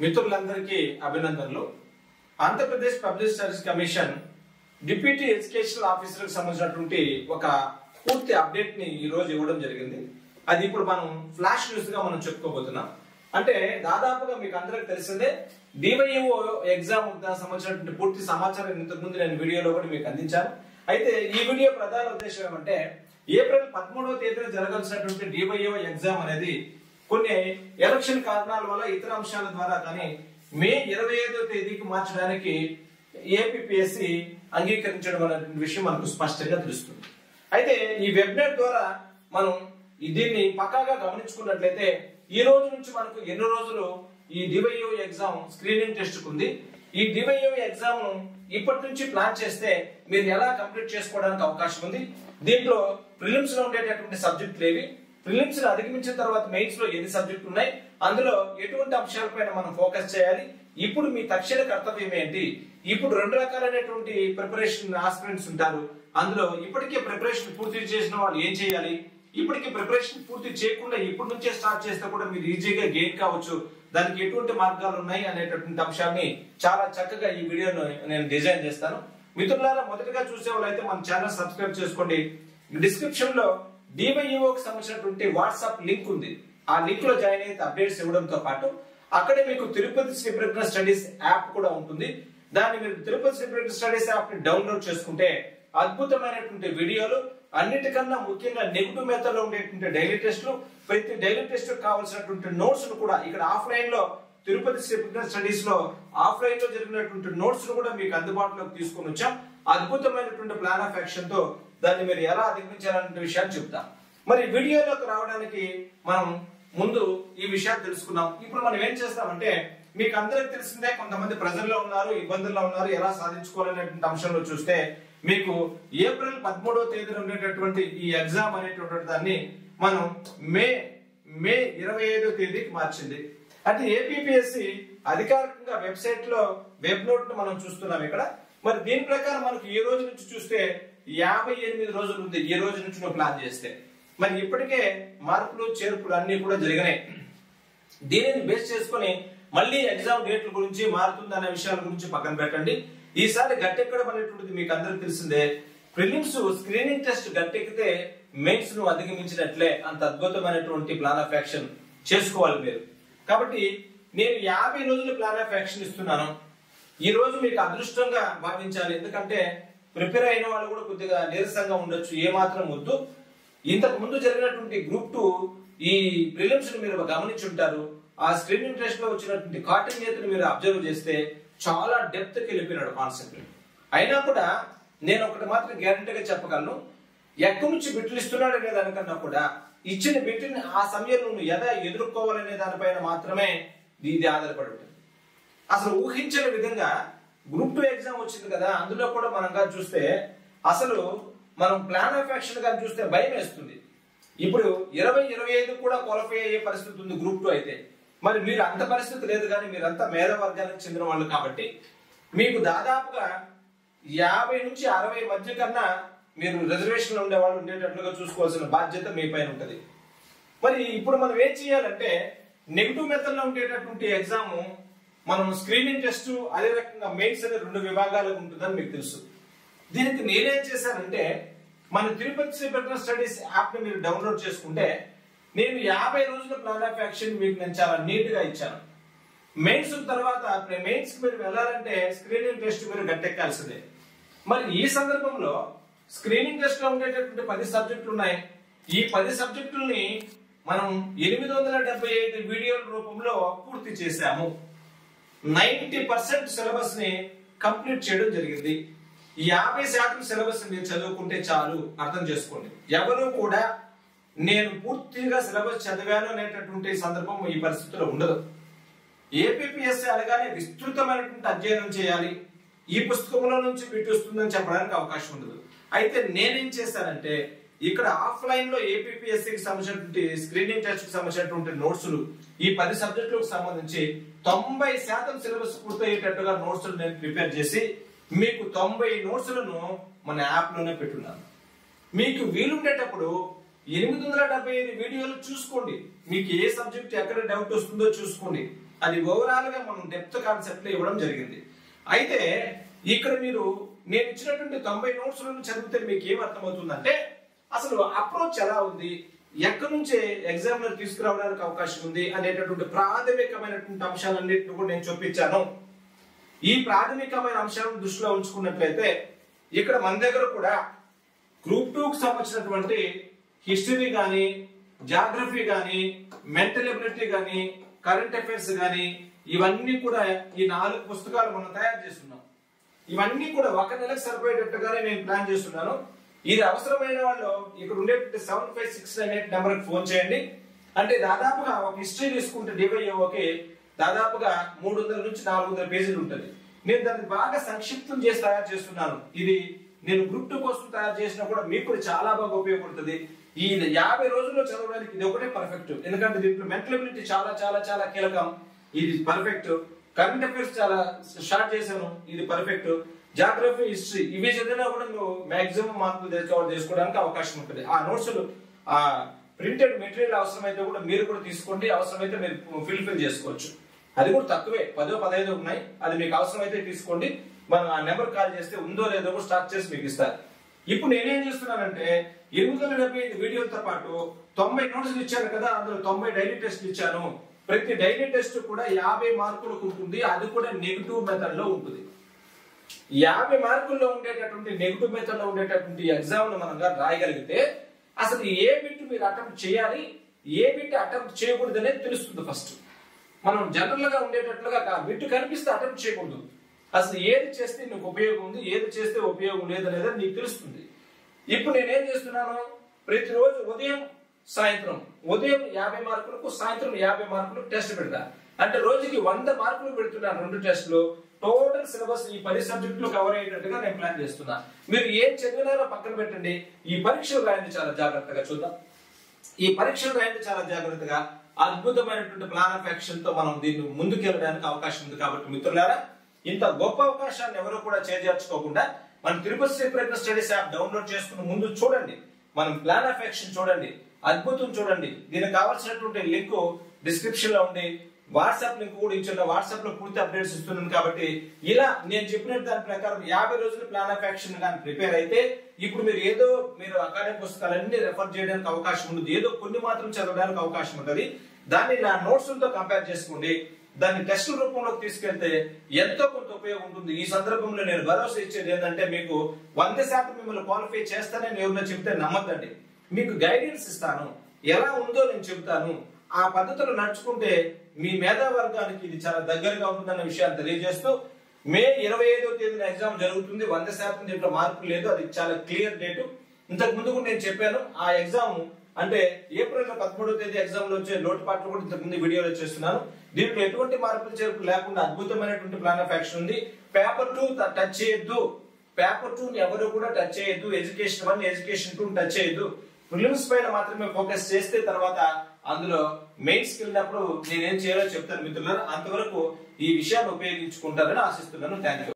మిత్రులందరికీ అభినందనలు. Andhra Pradesh public service commission deputy educational officer కి సంబంధించినటువంటి ఒక పూర్తి అప్డేట్ ని ఈ రోజు ఇవ్వడం జరిగింది. అది ఇప్పుడు మనం ఫ్లాష్ న్యూస్ గా మనం చెప్పుకోబోతున్నాం. అంటే దాదాపుగా మీకు అందరికి తెలిసిందే డివైఓ ఎగ్జామ్ సంబంధించినటువంటి పూర్తి సమాచారం ఇంతకు ముందు నేను వీడియోలో కూడా మీకు అందించాను. అయితే ఈ వీడియో ప్రధాన ఉద్దేశం ఏమంటే ఏప్రిల్ 13వ తేదీన జరగాల్సినటువంటి డివైఓ ఎగ్జామ్ అనేది కొన్ని ఎలక్షన్ కారణాల వల్ల ఇతర అంశాల ద్వారా కానీ మే 25వ తేదీకి మార్చడానికి ఏపీపీఎస్సీ అంగీకరించడం అనే విషయం మనకు స్పష్టంగా తెలుస్తుంది. అయితే ఈ వెబ్నెట్ ద్వారా మనం దీన్ని పక్కాగా గమనించుకున్నట్లయితే ఈ రోజు నుంచి మనకు ఎన్ని రోజులు ఈ డివైఓ ఎగ్జామ్ స్క్రీనింగ్ టెస్ట్ ఉంది. ఈ డివైఓ ఎగ్జామ్ ఇప్పటి నుంచి ప్లాన్ చేస్తే మీరు ఎలా కంప్లీట్ చేసుకోవడానికి అవకాశం ఉంది. దీంట్లో ప్రిలిమ్స్ లో ఉండేటటువంటి సబ్జెక్టులు ఏవి, ప్రిలిమ్స్ ని అధిగమించిన తర్వాత మెయిన్స్ లో ఎన్ని సబ్జెక్టులు ఉన్నాయి, అందులో ఎటువంటి అంశాలపైన మనం ఫోకస్ చేయాలి, ఇప్పుడు మీ తక్షణ కర్తవ్యం ఏంటి, ఇప్పుడు రెండు రకాలైనటువంటి ప్రిపరేషన్ ఆస్పిరెంట్స్ ఉంటారు, అందులో ఇప్పటికే ప్రిపరేషన్ పూర్తి చేసిన వాళ్ళు ఏం చేయాలి, ఇప్పటికే ప్రిపరేషన్ పూర్తి చేయకుండా ఇప్పటి నుంచే స్టార్ట్ చేస్తే కూడా మీరు ఈజీగా గెయిన్ కావచ్చు, దానికి ఎటువంటి మార్గాలు ఉన్నాయి అనేటటువంటి అంశాన్ని చాలా చక్కగా ఈ వీడియోను నేను డిజైన్ చేస్తాను. మిత్రులారా, మొదటగా చూసే వాళ్ళైతే మన ఛానల్ సబ్స్క్రైబ్ చేసుకోండి. డిస్క్రిప్షన్ లో డివైఓకి సంబంధించినటువంటి వాట్సాప్ లింక్ ఉంది. ఆ లింక్ లో జాయిన్ అయితే అప్డేట్స్ ఇవ్వడంతో పాటు అక్కడే మీకు తిరుపతి శ్రీ ప్రజ్ఞ స్టడీస్ యాప్ కూడా ఉంటుంది. దాన్ని మీరు తిరుపతి శ్రీ ప్రజ్ఞ స్టడీస్ యాప్ ని డౌన్లోడ్ చేసుకుంటే అద్భుతమైనటువంటి వీడియోలు, అన్నిటికన్నా ముఖ్యంగా నెగిటివ్ మెథడ్ లో ఉండేటువంటి డైలీ టెస్టులు, ప్రతి డైలీ టెస్ట్ కావాల్సినటువంటి నోట్స్ ను కూడా ఇక్కడ ఆఫ్లైన్ లో తిరుపతి శ్రీ ప్రజ్ఞ స్టడీస్ లో ఆఫ్లైన్ లో జరిగినటువంటి నోట్స్ ను కూడా మీకు అందుబాటులోకి తీసుకొని వచ్చాం. అద్భుతమైనటువంటి ప్లాన్ ఆఫ్ యాక్షన్ తో దాన్ని మీరు ఎలా అధిగమించాలనే విషయాన్ని చెప్తాం. మరి వీడియోలోకి రావడానికి మనం ముందు ఈ విషయాలు తెలుసుకున్నాం. ఇప్పుడు మనం ఏం చేస్తామంటే మీకు అందరికి తెలిసిందే కొంతమంది ప్రజల్లో ఉన్నారు, ఇబ్బందుల్లో ఉన్నారు, ఎలా సాధించుకోవాలనేటువంటి అంశంలో చూస్తే మీకు ఏప్రిల్ 13వ తేదీన ఉండేటటువంటి ఈ ఎగ్జామ్ అనేటటువంటి దాన్ని మనం మే 25వ తేదీకి మార్చింది. అంటే ఏపీపీఎస్సీ అధికారికంగా వెబ్సైట్ లో వెబ్ నోట్ ను మనం చూస్తున్నాం ఇక్కడ. మరి దీని ప్రకారం మనకు ఈ రోజు నుంచి చూస్తే 58 రోజులు ఉంది ఈ రోజు నుంచి నువ్వు ప్లాన్ చేస్తే. మరి ఇప్పటికే మార్పులు చేర్పులు అన్ని కూడా జరిగినాయి. దీనిని బేస్ చేసుకుని మళ్ళీ ఎగ్జామ్ డేట్ల గురించి మారుతుందనే విషయాల గురించి పక్కన పెట్టండి. ఈసారి గట్టెక్కడం అనేటువంటిది మీకు అందరికి తెలిసిందే. ప్రిలిమ్స్ స్క్రీనింగ్ టెస్ట్ గట్టెక్కితే మెయిన్స్ ను అధిగమించినట్లే. అంత అద్భుతమైనటువంటి ప్లాన్ ఆఫ్ యాక్షన్ చేసుకోవాలి మీరు. కాబట్టి నేను 50 రోజుల ప్లాన్ ఆఫ్ యాక్షన్ ఇస్తున్నాను. ఈ రోజు మీకు అదృష్టంగా భావించాలి. ఎందుకంటే ప్రిపేర్ అయిన వాళ్ళు కూడా కొద్దిగా నీరసంగా ఉండొచ్చు, ఏమాత్రం వద్దు. ఇంతకు ముందు జరిగినటువంటి గ్రూప్ 2 ఈ ప్రిలిమ్స్ ని మీరు గమనించి ఉంటారు. ఆ స్క్రీనింగ్ టెస్ట్ లో వచ్చినటువంటి కాఠిన్యతను మీరు అబ్జర్వ్ చేస్తే చాలా డెప్త్ కి వెళ్ళిపోయినాడు కాన్సెప్ట్. అయినా కూడా నేను ఒకటి మాత్రం గ్యారంటీగా చెప్పగలను, ఎక్కడి నుంచి బిట్లు ఇస్తున్నాడు అనే దానికన్నా కూడా ఇచ్చిన బిట్ని ఆ సమయంలో నువ్వు ఎలా ఎదుర్కోవాలనే దానిపైన మాత్రమే ఇది ఆధారపడి ఉంటుంది. అసలు ఊహించని విధంగా గ్రూప్ 2 ఎగ్జామ్ వచ్చింది కదా, అందులో కూడా మనం చూస్తే అసలు మనం ప్లాన్ ఆఫ్ యాక్షన్ గా చూస్తే భయం వేస్తుంది. ఇప్పుడు 2025 కూడా క్వాలిఫై అయ్యే పరిస్థితి ఉంది గ్రూప్ 2 అయితే. మరి మీరు అంత పరిస్థితి లేదు, కానీ మీరంతా మేధవర్గానికి చెందిన వాళ్ళు కాబట్టి మీకు దాదాపుగా 50 నుంచి 60 మధ్య కన్నా మీరు రిజర్వేషన్ ఉండే వాళ్ళు ఉండేటట్లుగా చూసుకోవాల్సిన బాధ్యత మీ పైన ఉంటుంది. మరి ఇప్పుడు మనం ఏం చేయాలంటే నెగిటివ్ మెథడ్ లో ఉండేటటువంటి ఎగ్జామ్ మనం స్క్రీనింగ్ టెస్ట్ అదే రకంగా మెయిన్స్ అనే 2 విభాగాలు ఉంటుందని మీకు తెలుసు. దీనికి నేనేం చేశానంటే మన తిరుపతి శ్రీ ప్రజ్ఞ స్టడీస్ యాప్ ని మీరు డౌన్లోడ్ చేసుకుంటే నేను 50 రోజుల ప్లాన్ ఆఫ్ యాక్షన్ మీకు నేను చాలా నీట్ గా ఇచ్చాను. మెయిన్స్ తర్వాత మెయిన్స్ కి మీరు వెళ్ళాలంటే స్క్రీనింగ్ టెస్ట్ మీరు గట్టెక్కాల్సిందే. మరి ఈ సందర్భంలో స్క్రీనింగ్ టెస్ట్ లో ఉండేటటువంటి 10 సబ్జెక్టులు ఉన్నాయి. ఈ 10 సబ్జెక్టుల్ని మనం 875 వీడియోల రూపంలో పూర్తి చేశాము. 90% సిలబస్ ని కంప్లీట్ చేయడం జరిగింది. ఈ 50% సిలబస్ మీరు చదువుకుంటే చాలు. అర్థం చేసుకోండి, ఎవరు కూడా నేను పూర్తిగా సిలబస్ చదివాను అనేటటువంటి సందర్భం ఈ పరిస్థితుల్లో ఉండదు. ఏపీపీఎస్సీ అనగానే విస్తృతమైనటువంటి అధ్యయనం చేయాలి, ఈ పుస్తకంలో నుంచి బిట్ వస్తుందని చెప్పడానికి అవకాశం ఉండదు. అయితే నేనేం చేశానంటే ఇక్కడ ఆఫ్లైన్ లో ఏపీపీఎస్సీకి సంబంధించినటువంటి స్క్రీనింగ్ టెస్ట్ కి సంబంధించినటువంటి నోట్స్ ఈ 10 సబ్జెక్టులకు సంబంధించి 90% సిలబస్ పూర్తయ్యేటట్టుగా నోట్స్ నేను ప్రిపేర్ చేసి మీకు 90 నోట్స్లను మన యాప్ లోనే పెట్టున్నాను. మీకు వీలుండేటప్పుడు 875 వీడియోలు చూసుకోండి. మీకు ఏ సబ్జెక్ట్ ఎక్కడ డౌట్ వస్తుందో చూసుకోండి. అది ఓవరాల్ గా మనం డెప్త్ కాన్సెప్ట్ లో ఇవ్వడం జరిగింది. అయితే ఇక్కడ మీరు నేను ఇచ్చినటువంటి 90 నోట్స్లను చదివితే మీకు ఏం అర్థమవుతుందంటే అసలు అప్రోచ్ ఎలా ఉంది, ఎక్కడి నుంచే ఎగ్జామినర్ తీసుకురావడానికి అవకాశం ఉంది అనేటటువంటి ప్రాథమికమైనటువంటి అంశాలన్నింటిని కూడా నేను చూపించాను. ఈ ప్రాథమికమైన అంశాలను దృష్టిలో ఉంచుకున్నట్లయితే ఇక్కడ మన దగ్గర కూడా గ్రూప్ 2కు సంబంధించినటువంటి హిస్టరీ కానీ, జాగ్రఫీ కానీ, మెంటల్ ఎబిలిటీ కానీ, కరెంట్ అఫైర్స్ కానీ ఇవన్నీ కూడా ఈ 4 పుస్తకాలు మనం తయారు చేస్తున్నాం. ఇవన్నీ కూడా ఒక నెలకు సరిపోయేటట్టుగానే నేను ప్లాన్ చేస్తున్నాను. ఇది అవసరమైన వాళ్ళు ఇక్కడ ఉండేటువంటి 7569 నెంబర్కి ఫోన్ చేయండి. అంటే దాదాపుగా ఒక హిస్టరీ తీసుకుంటే డివైఓకి దాదాపుగా 300 నుంచి 400 పేజీలు ఉంటుంది. నేను దాన్ని బాగా సంక్షిప్తం చేసి తయారు చేస్తున్నాను. ఇది నేను గ్రూప్ 2 కోసం తయారు చేసినా కూడా మీకు కూడా చాలా బాగా ఉపయోగపడుతుంది. ఈ 50 రోజుల్లో చదవడానికి ఇది ఒకటే పర్ఫెక్ట్. ఎందుకంటే దీంట్లో మెంటల్ ఎబిలిటీ చాలా చాలా చాలా కీలకం. ఇది పర్ఫెక్ట్. కరెంట్ అఫైర్స్ చాలా స్టార్ట్ చేశాను, ఇది పర్ఫెక్ట్. జాగ్రఫీ, హిస్టరీ ఇవి చదివినా కూడా నువ్వు మాక్సిమం మార్కులు చేసుకోవడానికి అవకాశం ఉంటుంది. ఆ నోట్స్ ఆ ప్రింటెడ్ మెటీరియల్ అవసరమైతే కూడా మీరు కూడా తీసుకోండి. అవసరమైతే మీరు ఫిల్ చేసుకోవచ్చు. అది కూడా తక్కువే, 10-15 ఉన్నాయి. అది మీకు అవసరమైతే తీసుకోండి. మనం ఆ నెంబర్ కాల్ చేస్తే ఉందో లేదో కూడా స్టార్ట్ చేసి మీకు ఇస్తారు. ఇప్పుడు నేనేం చేస్తున్నానంటే 875 వీడియోలతో పాటు 90 నోట్స్లు ఇచ్చాను కదా, అందులో 90 డైలీ టెస్ట్లు ఇచ్చాను. ప్రతి డైలీ టెస్ట్ కూడా 50 మార్కులకు ఉంటుంది. అది కూడా నెగిటివ్ మెథడ్ లో ఉంటుంది. 50 మార్కుల్లో ఉండేటటువంటి నెగిటివ్ మెథడ్ లో ఉండేటటువంటి ఎగ్జామ్ ను మనం రాయగలిగితే అసలు ఏ బిట్ మీరు అటెంప్ట్ చేయాలి, ఏ బిట్ అటెంప్ట్ చేయకూడదు అనేది తెలుస్తుంది. ఫస్ట్ మనం జనరల్ గా ఉండేటట్లుగా బిట్ కనిపిస్తే అటెంప్ట్ చేయకూడదు. అసలు ఏది చేస్తే నీకు ఉపయోగం ఉంది, ఏది చేస్తే ఉపయోగం లేదు అనేది నీకు తెలుస్తుంది. ఇప్పుడు నేనేం చేస్తున్నాను, ప్రతిరోజు ఉదయం సాయంత్రం 50 మార్కులకు, సాయంత్రం 50 మార్కులకు టెస్ట్ పెడతా. అంటే రోజుకి 100 మార్కులు పెడుతున్నాను. 2 టెస్టులు టోటల్ సిలబస్ ఈ 10 సబ్జెక్టులు కవర్ అయ్యేటట్టుగా నేను ప్లాన్ చేస్తున్నా. మీరు ఏం చదివినారో పక్కన పెట్టండి, ఈ పరీక్షలు రాయండి చాలా జాగ్రత్తగా. చూద్దాం, ఈ పరీక్షలు రాయండి చాలా జాగ్రత్తగా. అద్భుతమైనటువంటి ప్లాన్ ఆఫ్ యాక్షన్ తో మనం దీన్ని ముందుకెళ్ళడానికి అవకాశం ఉంది. కాబట్టి మిత్రులారా, ఇంత గొప్ప అవకాశాన్ని ఎవరు కూడా చేజార్చుకోకుండా మన తిరుపతి శ్రీ ప్రయత్న స్టడీస్ యాప్ డౌన్లోడ్ చేసుకుని ముందు చూడండి, మనం ప్లాన్ ఆఫ్ యాక్షన్ చూడండి, అద్భుతం చూడండి. దీనికి కావాల్సినటువంటి లింక్ డిస్క్రిప్షన్ లో ఉంది. వాట్సాప్ లింక్ కూడా ఇచ్చిన, వాట్సాప్ లో పూర్తి అప్డేట్స్ ఇస్తున్నాను. కాబట్టి ఇలా నేను చెప్పిన దాని ప్రకారం 50 రోజులు ప్లాన్ ఆఫ్ యాక్షన్ కానీ ప్రిపేర్ అయితే ఇప్పుడు మీరు అకాడమిక్ పుస్తకాలన్నీ రెఫర్ చేయడానికి అవకాశం ఉంటుంది. ఏదో కొన్ని మాత్రం చదవడానికి అవకాశం ఉంటుంది. దాన్ని నా నోట్స్ తో కంపేర్ చేసుకోండి. దాన్ని టెస్ట్ రూపంలోకి తీసుకెళ్తే ఎంతో కొంత ఉపయోగం ఉంటుంది. ఈ సందర్భంలో నేను భరోసా ఇచ్చేది ఏంటంటే మీకు 100% మిమ్మల్ని క్వాలిఫై చేస్తానని ఎవరినో చెప్తే నమ్మద్దండి. మీకు గైడెన్స్ ఇస్తాను, ఎలా ఉందో నేను చెబుతాను. ఆ పద్ధతులు నడుచుకుంటే మీ మేధావర్గానికి ఇది చాలా దగ్గరగా ఉంటుందన్న విషయాన్ని తెలియజేస్తూ మే 25వ తేదీన ఎగ్జామ్ జరుగుతుంది. 100% దీంట్లో మార్పు లేదు, అది చాలా క్లియర్ డేటు. ఇంతకు ముందు కూడా నేను చెప్పాను. ఆ ఎగ్జామ్ అంటే ఏప్రిల్ 13వ తేదీ ఎగ్జామ్ లో వచ్చే లోటుపాట్లు కూడా ఇంతకు ముందు వీడియోలో చేస్తున్నాను. దీంట్లో ఎటువంటి మార్పులు చేర్పులు లేకుండా అద్భుతమైనటువంటి ప్లాన్ ఆఫ్ యాక్షన్ ఉంది. పేపర్ 2 టచ్ చేయొద్దు, పేపర్ 2 ఎవరు కూడా టచ్ చేయొద్దు. ఎడ్యుకేషన్ 1, ఎడ్యుకేషన్ 2 టచ్ చేయొద్దు. ప్రిలిమ్స్ పైన మాత్రమే ఫోకస్ చేస్తే తర్వాత అందులో మెయిన్స్ కి వెళ్ళినప్పుడు నేనేం చేయాలో చెప్తాను మిత్రులారా. అంతవరకు ఈ విషయాన్ని ఉపయోగించుకుంటారని ఆశిస్తున్నాను. Thank you.